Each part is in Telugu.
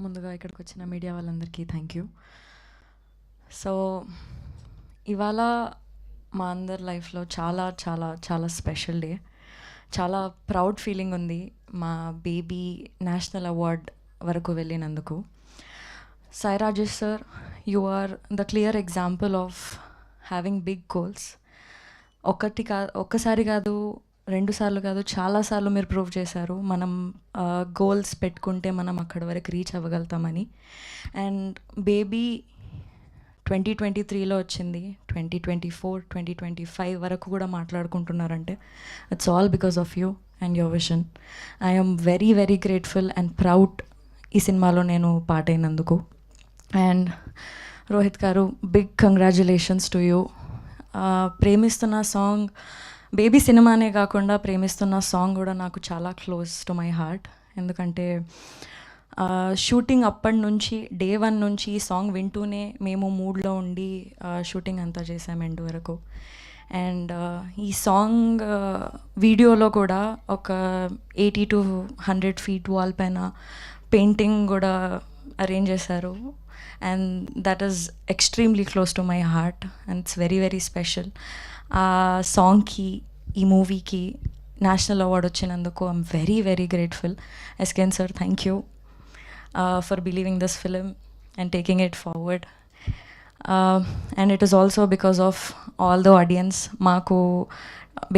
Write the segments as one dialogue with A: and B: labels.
A: ముందుగా ఇక్కడికి వచ్చిన మీడియా వాళ్ళందరికీ థ్యాంక్ యూ. సో ఇవాళ మా అందరి లైఫ్లో చాలా చాలా చాలా స్పెషల్ డే. చాలా ప్రౌడ్ ఫీలింగ్ ఉంది మా బేబీ నేషనల్ అవార్డ్ వరకు వెళ్ళినందుకు. Sai Rajesh sir, you are the clear example of having big goals. ఒక్కసారి కాదు, 2 సార్లు కాదు, చాలాసార్లు మీరు ప్రూవ్ చేశారు మనం గోల్స్ పెట్టుకుంటే మనం అక్కడి వరకు రీచ్ అవ్వగలుగుతామని. అండ్ బేబీ 2023లో వచ్చింది, 2024, 2025 వరకు కూడా మాట్లాడుకుంటున్నారంటే it's all because of you and your vision. I'm very very grateful and proud ఈ సినిమాలో నేను పార్ట్ అయినందుకు. అండ్ రోహిత్ గారు, బిగ్ కంగ్రాచులేషన్స్ టు యూ. ప్రేమిస్తున్న సాంగ్ బేబీ సినిమానే కాకుండా ప్రేమిస్తున్న సాంగ్ కూడా నాకు చాలా క్లోజ్ టు మై హార్ట్. ఎందుకంటే షూటింగ్ అప్పటి నుంచి డే 1 నుంచి ఈ సాంగ్ వింటూనే మేము మూడ్లో ఉండి షూటింగ్ అంతా చేసాం ఎండ్ వరకు. అండ్ ఈ సాంగ్ వీడియోలో కూడా ఒక 80 to 100 feet వాల్ పైన పెయింటింగ్ కూడా అరేంజ్ చేశారు. And that is extremely close to my heart and it's very very special. ఆ సాంగ్కి, ఈ మూవీకి నేషనల్ అవార్డ్ వచ్చినందుకు I'm very very grateful. S K N sir, thank you for believing this film and taking it forward. And it is also because of all the audience. మాకు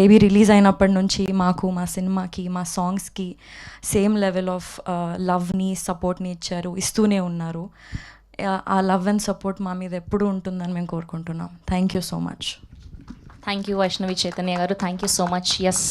A: బేబీ రిలీజ్ అయినప్పటి నుంచి మాకు, మా సినిమాకి, మా సాంగ్స్కి సేమ్ లెవెల్ ఆఫ్ లవ్ని, సపోర్ట్ని ఇస్తూనే ఉన్నారు. ఆ లవ్ అండ్ సపోర్ట్ మా మీద ఎప్పుడూ ఉంటుందని మేము కోరుకుంటున్నాం. Thank you so much.
B: Thank you Vaishnavi Chaitanya గారు, thank you so much. Yes,